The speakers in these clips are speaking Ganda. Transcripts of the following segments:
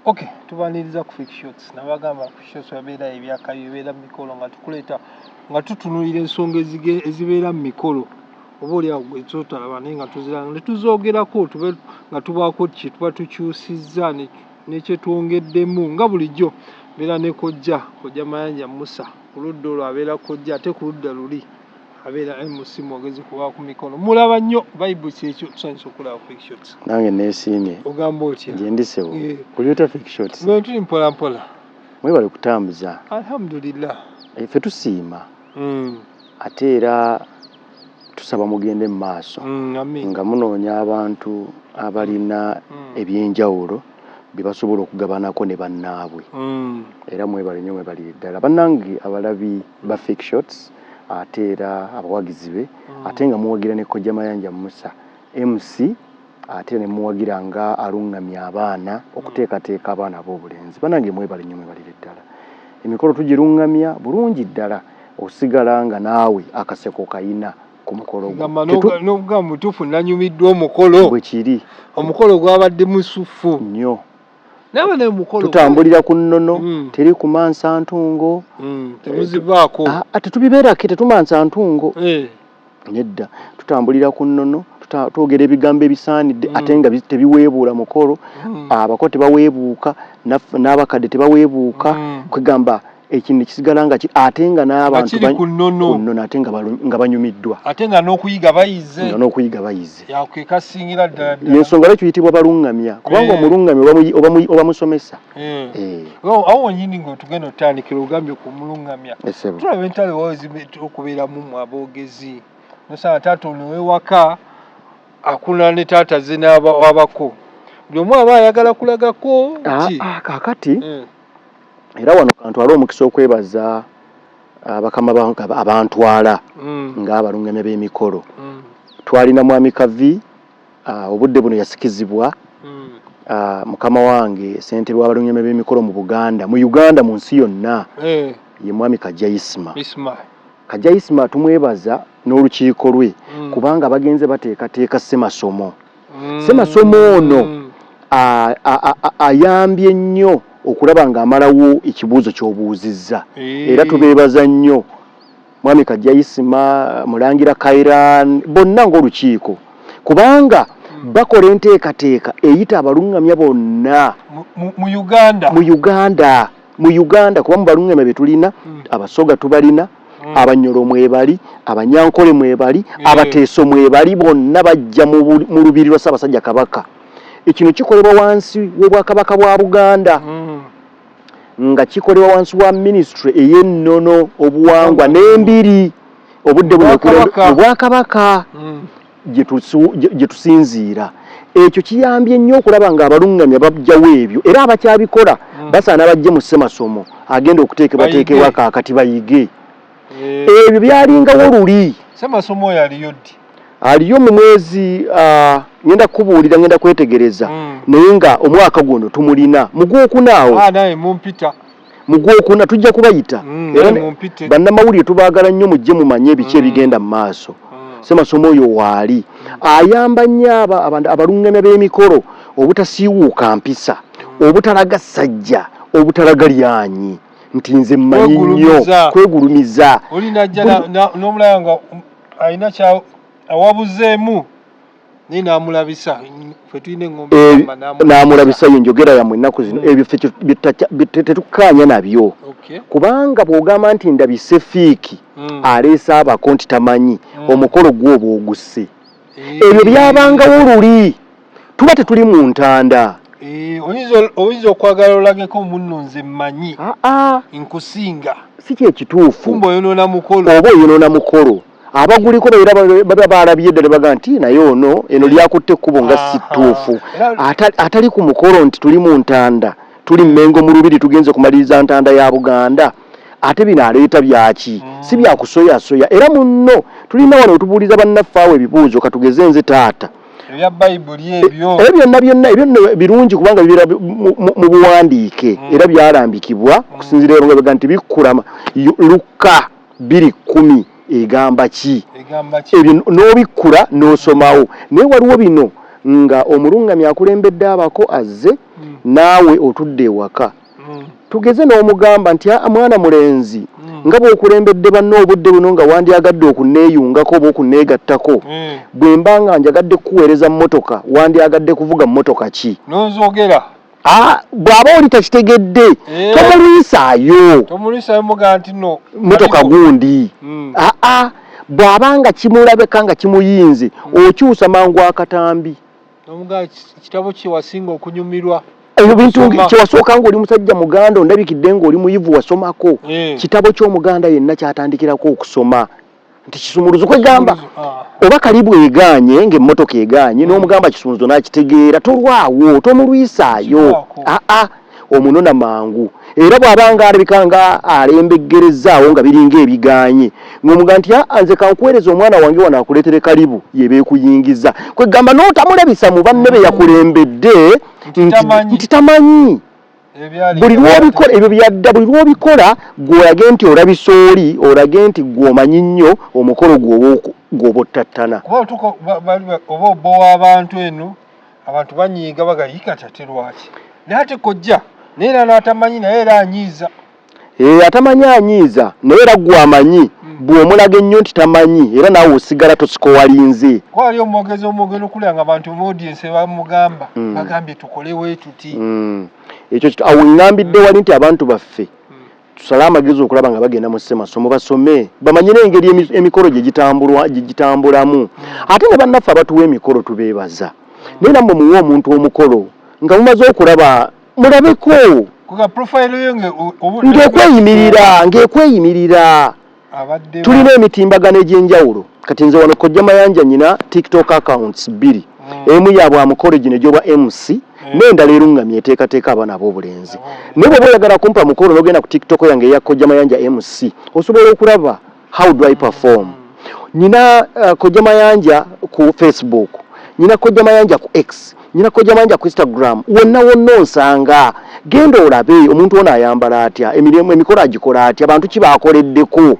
Okay, tubaniriza ku fake shots. Nabagamba ku shots wabeera ebyakayo ebeera mu mikolo nga tukuleeta nga tutunulira ensonga ezibeera mu mikolo. Oba oli awo ezotalaba naye nga tuziranga ne tuzoogerako tube nga tubaako ki tuba tukyusizza n'ekyetwongeddemu nga bulijjo beera ne kojja Mayanja Musa ku ludda olwo abeera kojja ate ku ludda luli abeera MC mwogezi kuba ku mikono. Mulaba nnyo Bible kyekyo tusanyusa okulaba fake shots. Nange neesiimye. Ogamba otya? Nje ndisewo. Kuleeta fake shots. Nga tuli mpola mpola. Mwebale kutambuza. Alhamdulillah. Ffe tusiima. Ate era tusaba mugende mu maaso. Nga munoonya abantu abalina ebyenjawulo bye basobola okugabanako ne bannaabwe. Era mwebale nnyo mwebalire ddala. Bannange abalabi ba fake shots. Ate era abawagizi be ate nga muwagira ne Kojja Mayanja Musa MC ate ne muwagira nga alungamya abaana okuteekateeka abaana b'obulenzi. Bannange mwebale nnyo mwebalire ddala. Emikolo tugirungamya bulungi ddala osigala nga naawe akaseko kayina ku mukolo gwo. N'okugamba mutuufu nanyumiddwa omukolo. Bwe kiri. Omukolo gwabadde musufu. Nnyo. Nawe ne mukolo tutambulira ku nnono teri kumansa ntungo. Temuzivaako. Ate tubibeerako tetumansa ntungo. Nedda tutambulira ku nnono twogera ebigambo ebisaanidde ate nga tebiweebuula mukolo. Abako tebaweebuuka n'abakadde tebaweebuuka kwegamba ekintu kisigala nga ate nga n'abantu kunnono ate nga banyumiddwa ate nga n'okuyiga bayize yakekasingira ddala yensonga lwekyo yitibwa balungamya kubanga omulungamya oba musomesa awo wonyini ng'otugenda otandikira ogambye ku mulungamya tulaba entalo wazi okubeeramu mu aboogezi nosanga taata ono wewaka akula ne taata ze n'abako buli omu aba ayagala kulagako kakati era wano kantwala omukisa okwebaza bakama abantwala ng'abalungamya b'emikolo. Twalina mwami Kavi obudde buno yasikizibwa mukama wange ssentebe w'abalungamya b'emikolo mu Uganda mu nsi yonna ye mwami Kajja Isma tumwebaza n'olukiiko lwe kubanga bagenze bateekateeka Ssemasomo ono ayambye nnyo okulaba nga amalawo ekibuuzo ky'obuuzizza era tubeebaza nnyo mwami Kajja Isima Mulangira Kairan bonna ng'olukiiko kubanga bakola enteekateeka eyita abalungamya bonna mu Uganda kuba mu balungamya be tulina Abasoga tubalina Abanyoro mwebali Abanyankole mwebali Abateeso mwebali bonna bajja mu lubiri lwa Ssaabasajja Kabaka. Ekino kikolebwa wansi w'Obwakabaka bwa Buganda nga kikolebwa wansi wa ministry ey'ennono obuwangwa n'embiri obudde buno Obwakabaka gye tusinziira. Ekyo kiyambye nnyo okulaba nga abalungamya bajjawo ebyo era abakyabikola basaana bajje mu Ssemasomo agenda okuteekebwateekebwa kaakati bayige ebyo byalingawo luli. Ssemasomo oyo aliyo ddi? Aliyo mu mwezi ngenda kubuulira ngenda kwetegereza naye nga omwaka guno tumulina mugwokunaawo naye mumpita mugwokuna tujja kubayita era bannamawulire tubaagala nnyo mujje mumanye ebiki ebigenda mu maaso. Ssemasomo oyo waali ayamba nnyo abalungamya b'emikolo obutasiiwuuka mpisa obutalaga ssajja obutalaga lyanyi nti nze mmanyi nnyo kwegulumiza oli najja n'omulaba nga alina kya awabuzeemu naye n'amulabisa ffe tulina engombe n'amulabisa ye njogera yammwe ennaku zino ebyo ffe tetukkaanya nabyo kubanga bw'ogamba nti ndabise fiiki aleese abako nti tamanyi omukolo gw'oba ogusse ebyo byabangawo luli tuba tetuli mu ntanda. Oyinza okwagala olageko munno nze mmanyi nkusinga si kyekituufu oba oyonoona mukolo abaguliko baba balabye ddala baga nti naye ono eno lyakutte ekkubo nga si ttuufu atali ku mukolo nti tuli mu ntanda tuli Mmengo mu lubiri tugenze kumaliriza ntanda ya Buganda ate bino aleeta byaki si byakusoyasoya era munno tulina wano otubuuliza bannaffe awo ebibuuzo katugeze nze taata ebya Bayibuli ebyo byonna ebyo birungi kubanga bibeera mu buwandiike era byalambikibwa okusinziira baga nti bikkula Luka 2:10 egamba ki ebyo n'obikkula n'osomawo naye waliwo bino nga omulungamya akulembedde abako azze naawe otudde ewaka tugeze n'omugamba nti mwana mulenzi nga bw'okulembedde banno obudde buno nga wandyagadde okuneeyungako oba okuneegattako bwe mba nga njagadde kukuweereza mmotoka wandyagadde kuvuga mmotoka ki n'ozogera bw'aba oli takitegedde tomulwisaayo mugaa nti no mmotoka gundi bw'aba nga kimulabeka nga kimuyinze okyusa mangu akatambi omugaa kitabo kyewasinga okunyumirwa ebyo bintu kyewasooka ng'oli musajja muganda ondabikidde ng'oli muyivu wasomako kitabo ky'omuganda yenna kyatandikirako okusoma nti kisumuluzo kwegamba oba kalibu eganye ng'emmotoka eganye n'omugamba kisumuluzo n'akitegeera tolwawo tomulwisaayo omunona mangu era bw'abanga alabika nga alembeggerezaawo nga biringa ebiganye ng'omugamba nti nze kankuweereza omwana wange wano akuleetere kalibu yebeekuyingiza kwegamba n'otamulabisa mu banne be yakulembedde nti tamanyi buli lw'obikola ebyo byadda buli lw'obikola gw'olage nti olabisa oli olage nti gw'omanyi nnyo omukolo gw'oba ottattana oba obba w'abantu eno abantu banyiiga bagayika tate lwaki naye ate kojja naye era n'atamanyi naye era anyiiza atamanyi anyiiza naye era gw'amanyi bw'omulaga ennyo nti tamanyi era naawe osigala tosiko walinze kwali omwogezi okulya nga abantu mu audience bamugamba bagambye tukole weetuti ekyo awo ngambidde wali nti abantu baffe tusale amagezi okulaba nga bagenda mu ssemasomo basome bamanye n'engeri emikolo gye gitambulamu ate ne bannaffe abatuwa emikolo tubeebaza naye nammwe muwe omuntu omukolo nga mumaze okulaba mulabeko ng'ekweyimirira tulina emitimbagano egy'enjawulo kati nze wano Kojja Mayanja nyina TikTok accounts 2 emu yaabwe amukolegi nejjoba MC n'endala erungamye eteekateeka abaana ab'obulenzi naye bw'oba oyagala kumpa mukolo n'ogenda ku TikTok yange eya Kojja Mayanja MC osobola okulaba how do I perform nyina Kojja Mayanja ku Facebook nyina Kojja Mayanja ku X nyina Kojja Mayanja ku Instagram wonna onsanga genda olabe omuntu ono ayambala atya emikolo agikola atya abantu ki baakoleddeko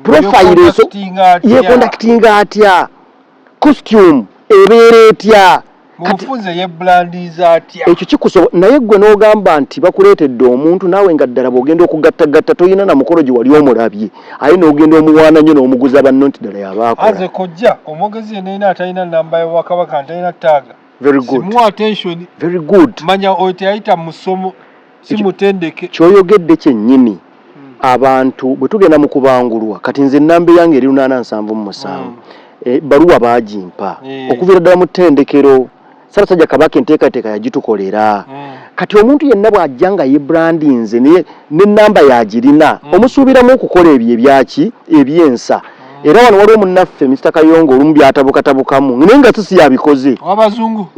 profile eso yekondakitinga atya costume ebeera etya mufunze yebrandiza atya ekyo kikusobola naye gwe n'ogamba nti bakuleetedde omuntu naawe nga ddala bw'ogenda okugattagatta toyina na mukolo gye wali omulabye aye n'ogenda omuwaana nnyo n'omuguza banno nti ddala yabaakola aze Kojja omwogezi yenna atalina namba ya Wakabaka ntalina ttaaga very good simu attention very good manya oyo teyayita musomo simutendeke kyoyogedde kyennyini abantu bwe tugenda mu kubangulwa kati nze ennamba yange eri 877 baluwa baagimpa okuviira ddala mu ttendekero Ssaabasajja Kabaka enteekateeka yagitukolera kati omuntu yenna bw'ajja nga yebrandinze n'ennamba yagirina omusuubiramu okukola ebyo ebyaki ebyensa era wano waliwo munnaffe Mr. Kayongo olumu byatabukatabukamu naye nga si yabikoze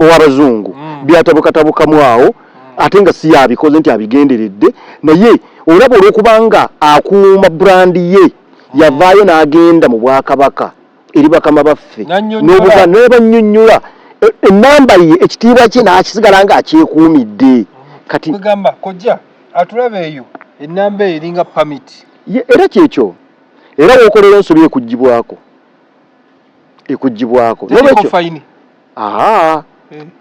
ow'abazungu byatabukatabukamu awo ate nga si yabikoze nti abigenderedde naye olaba olw'okubanga akuuma brandi ye yavaayo n'agenda mu Bwakabaka eri bakama baffe n'obannyonnyola ennamba ye ekitiibwa kye n'akisigala ng'akyekuumidde kati kugamba Kojja atulaba eyo ennamba eyo eringa pamiti era kyekyo era w'okolera ensobi ekuggyibwako nolwekyo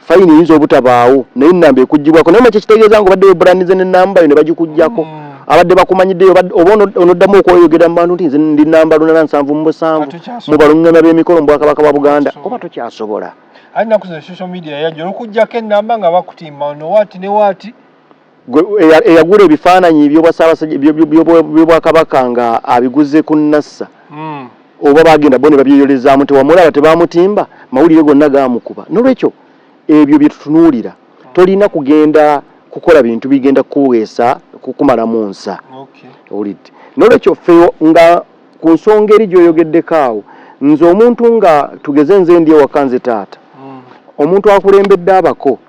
fayini eyinza obutabaawo naye ennamba ekuggyibwako naye makyo kitegeeza nga obadde webranize n'ennamba yo ne bagikuggyako abadde bakumanyiddeyo oba onoddamu okweyogera mu bantu nti nze ndi nnamba 877 mu balungamya b'emikolo mu Bwakabaka bwa Buganda oba tokyasobola ali naku ze social media yajja okuggyako ennamba nga bakutimba nowaati ne waati eyagula ebifaananyi by'Obwakabaka nga abiguze ku Nassa oba bagenda bo ne babyeyolezaamu tewamulaba tebamutimba mawulire gonna gaamukuba nolwekyo ebyo bye tutunuulira tolina kugenda kukola bintu bigenda kuweesa kukumalamu nsa olidde nolwekyo ffe nga ku nsonga eri gy'oyogeddeko awo nze omuntu nga tugeze nze ndi ewaka nze taata omuntu akulembedde abako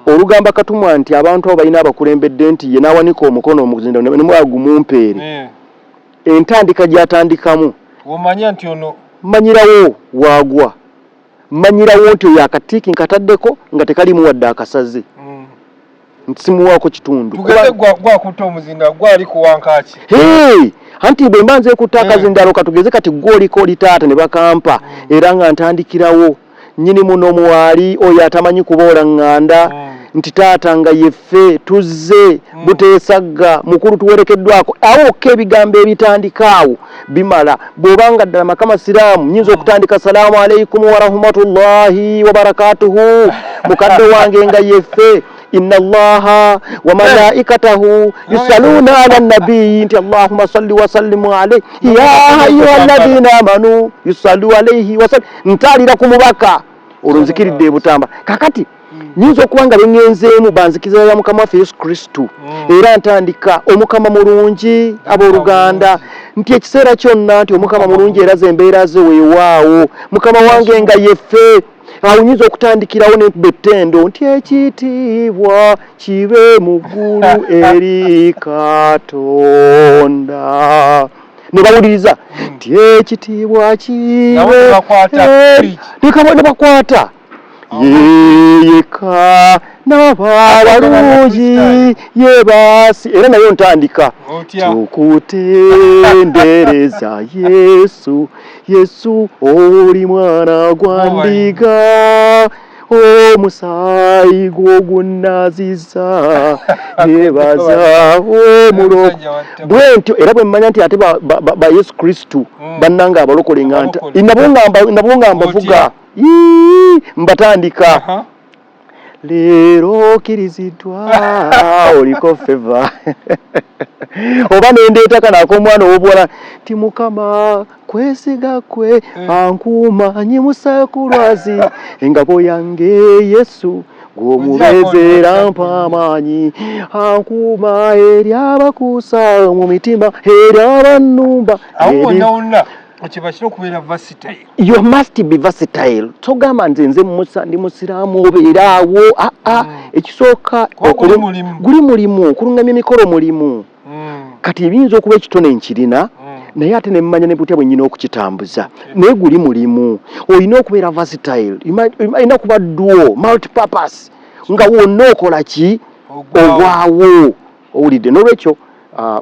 olugamba katumwa nti abantu abo balina abakulembedde nti ye n'awanika omukono omuzinda ne mwagumumpeere entandika gy'atandikamu omanya nti ono manyirawo waagwa manyirawo nti oyo akatiiki nkataddeko nga tekalimu wadde akasaze nti simuwaako kitundu tugeze gwakutta omuzinda gwali kuwankaki anti bwe mba nze kutta akazindalo katugeze kati gw'oliko oli taata ne bakampa era nga ntandikirawo nyini muno mwali oyo atamanyi kuboola nganda nti taata nga yeffe tuzze buteesagga mukulu tuwerekeddwako awo okka ebigambo ebitandikaawo bimala bw'obanga ddala makama siraamu nyinza okutandika salaamu alaikum wa rahmatullahi wa barakatuhu mukadde wange nga yeffe inna allaha wa malaikatahu yusalluna ala nabii nti allahumma salli wa sallimu alayhi ya ayyuhalladhina amanu yusallu alayhi wa sallim ntalira ku mubaka olwo nzikiridde ebutamba kakati nyinza okuba nga bengenzeemu banzikiriza ya mukama waffe Yesu Kristo era ntandika omukama mulungi abooluganda nti ekiseera kyonna nti omukama mulungi era ze embeera ze weewaawo mukama wange nga yeffe awo nyinza okutandikirawo n'ettendo nti ekitiibwa kibe mu ggulu eri Katonda ne bawuliriza nti ekitiibwa kibe ne bakwata yeka n'abalungi yebasi era nayo ntandika tukutendereza Yesu oli mwana gwa ndiga omusaayi gwo gunaziza nebaza omuloko bwentyo era bwe mmanya nti ate ba Yesu Kristo bannanga abalokole nganta nabonga mbavuga mbatandika leero kirizidwa oliko feva oba nendeeta kanako omwana ow'obuwala ti mukama kwesiga kwe ankuuma nyimusa kulwazi engabo yange Yesu gw'omubeezera mpa amaanyi ankuuma eri abakuusa mu mitima eri abannumba you must be versatile togamba nze musa ndi musiraamu obeeraawo ekisooka guli mulimu okulungamya emikolo mulimu kati ebiyinza okuba ekitone nkirina naye ate nemmanya ne butya bwe nnyina okukitambuza naye guli mulimu olina okubeera versatile olina kuba duo multipurpose nga wonna okola ki obwawo owulidde n'olwekyo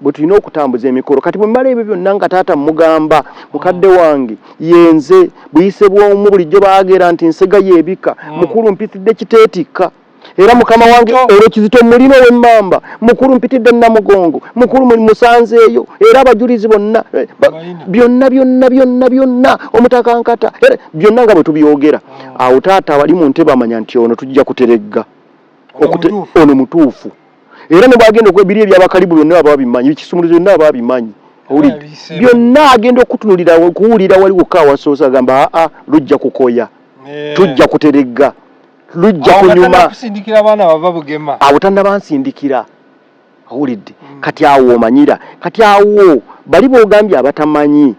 bwe tulina okutambuza emikolo kati bwe mmala ebyo byonna nga taata mugamba mukadde wange yenze buyise bw'omu bulijjo baagera nti nsega yeebika mukulu mpitidde kiteetikka era mukama wange olwo kizito mulina ow'emmamba mukulu mpitidde namugongo mukulu musanzeeyo era abajulizi bonna byonna omutakankata byonna nga bwe tubyogera awo taata wali mu ntebe amanya nti ono tujja kuteregga ono mutuufu era ne bagenda okwebiri ebyabakalibu byonna baba bimanyi ekisumuluzo byonna baba bimanyi byonna agenda okutunulira kuwulira wali wokka awasoosa agamba lujja kukoya tujja kuteregga lujja kunyuma abo tannabansindikira awulidde kati awo omanyira kati awo bali boogambye abatamanyi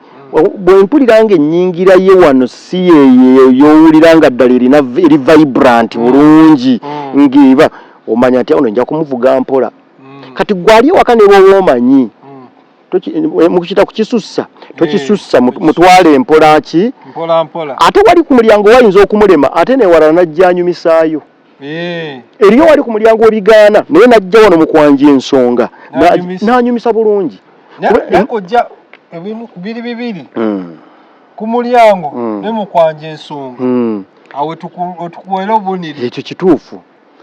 bwe mpulira ng'ennyingira ye wano si yeyo yowulira nga ddala eri vibrant bulungi ng'eba omanya nti ono nja kumuvuga mpola kati gwali ewaka ne bwoba omanyi mukita kukisussa tokisussa mutwale empola ki ate wali ku mulyango wayinza okumulema ate newalala najja anyumisaayo eriyo wali ku mulyango webigaana naye najja wano mukwanja ensonga n'anyumisa bulungi biri bibiri ku mulyango ne mukwanja ensonga awe tukuwera obuniri ekyo kituufu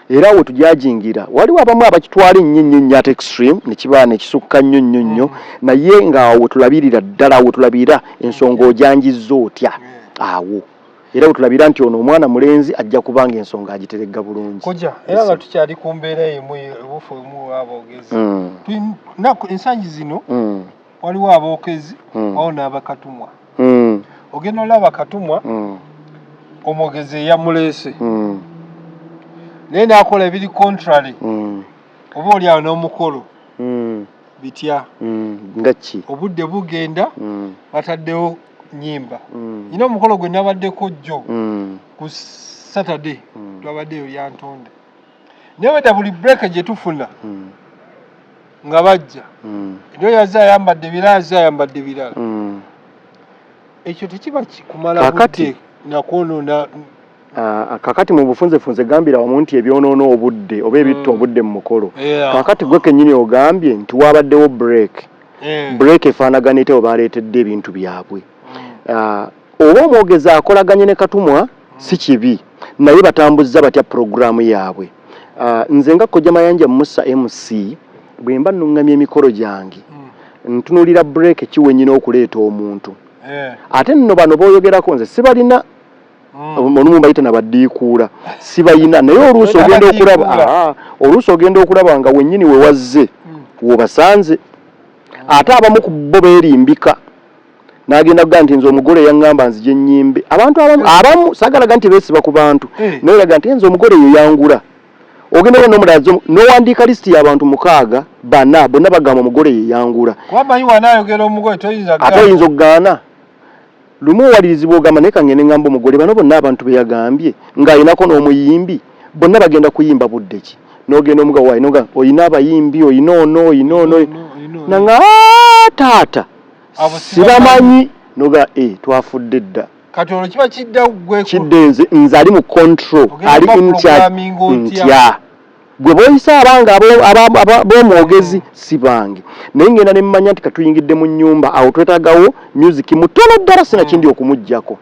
era awo tujajingira waliwo abamu abakitwala ennyo at extreme nekiba nekisukka nnyo naye nga awo tulabirira ddala awo tulabira ensonga ojanjizza otya awo era awo tulabira nti ono omwana mulenzi ajja kubanga ensonga agiteregga bulungi koja era nga tukyali ku mbeera emu obufu emu aboogezi ensangi zino waliwo abookezi awo n'abakatumwa ogenda olaba katumwa omwogezi eyamuleese naye n'akola ebiri contrary oba oli awo n'omukolo bitya nga ki obudde bugenda bataddewo nnyimba nina omukolo gwe nabaddeko jjo ku Saturday twabaddeyo lyantonde naye wedda buli break gye tufuna nga bajja ndio yaza ayambadde birala ekyo tekiba kikumala budde nakwonoona kakati mu bufunzefunze gambira wamu nti ebyonoono obudde oba ebitta obudde mu mukolo kakati gwe kennyini ogambye nti wabaddewo break efaanagana ete oba aleetedde ebintu byabwe oba omwogezi akolaganye ne katumwa si kibi naye batambuzza batya programu yaabwe. Nze nga Kojja Mayanja Musa MC bwe mba nnuŋŋamya emikolo gyange ntunulira break kiwenyina okuleeta omuntu ate nno bano booyogerako nze sibalina olumu mbayita nabaddiikuula sibayina naye oluusi ogenda okulaba nga wennyini we wazze wobasanze ate abamu ku bo beerimbika n'agenda kugaa nti nze omugole yaŋŋamba nzije ennyimbe abantu abamu saagalaga nti beesiba ku bantu naye laga nti nze omugole yo yangula ogenda n'omulala n'owandiika lisiti y'abantu 6 bonna bagamba omugole ye yangula ate oyinza okugaana lumu owalirizibwa ogamba naye kangende ngamba omugole bano bonna abantu be yagambye ng'ayinako n'omuyimbi bonna bagenda kuyimba budde ki n'ogenda omugawo waayinoga oyina abayimbi oyina ono nanga taata sibamanyi noga twafudde dda kati olwo kiba kidda gwe kiddenze nze ali mu control ali ntya gwe boyisa abanga ab'omwogezi si bange naye ngenda ne mmanya nti katuyingidde mu nnyumba awo twetaagawo music mutono ddala sina kindi okumuggyako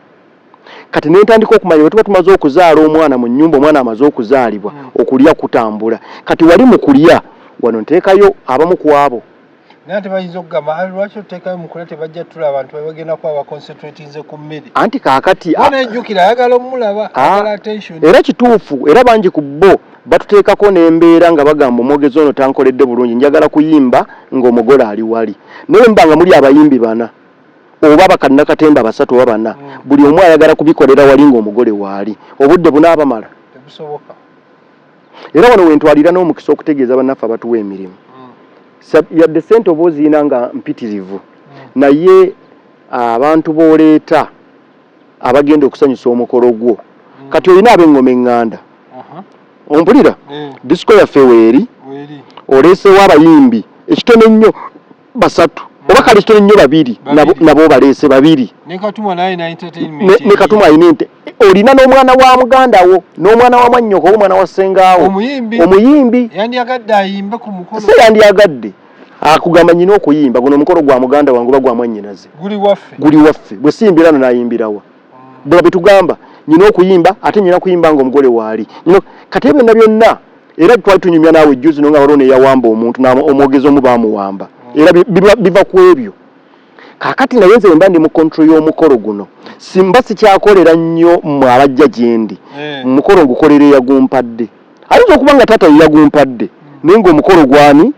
kati nentandika okumanya bwe tuba tumaze okuzaala omwana mu nnyumba omwana amaze okuzaalibwa okulya kutambula kati wali mu kulya wano nteekayo abamu ku abo naye tebayinza okugamba lwaki oteekayo mukula tebajja tula abantu bagenda kuba baconcentratinze ku mmere anti kaakati onejjukira ayagala omulaba ayagala attention era kituufu era bangi ku bo batuteekako n'embeera nga bagamba omwogezi ono tankoledde bulungi njagala kuyimba ng'omugole ali wali naye mbanga muli abayimbi 4 oba bakannakatemba 3 oba 4 buli omu ayagala kubikolera wali ng'omugole waali obudde bunaabamala tebusoboka era wano wentwalira n'omukisa okutegeeza bannaffe abatuwa emirimu yadde ssente oba oziina nga mpitirivu naye abantu b'oleeta abagenda okusanyusa omukolo gwo kati olina ab'engoma eŋŋanda ompulira disiko yaffe weeri oleesewo abayimbi ekitono ennyo 3 oba kale ekitono ennyo 2 nabo baleese 2 ne Katuma ayina olina n'omwana wa muganda wo n'omwana wa mwannyoko omwana wa ssengaawo omuyimbi yandiyagadde ayimbe ku mukolo se yandiyagadde akugamba nyina okuyimba guno omukolo gwa muganda wange gwa mwannyinaze guli waffe bwe siyimbirano nayimbirawa bwe bitugamba nyina okuyimba ate nyina kuyimba nga omugole waali kati ebyo byonna era twali tunyumya naawe ejjuzi nonga waliwo neyawamba omuntu omwogezi omu baamuwamba era biva ku ebyo kaakati naye nze mba ndi mu kontrol y'omukolo guno simba sikyakolera nnyo mmwe abajja gye ndi omukolo ngukolera eyagumpadde ayinza okuba nga taata yeyagumpadde naye ng'omukolo gwani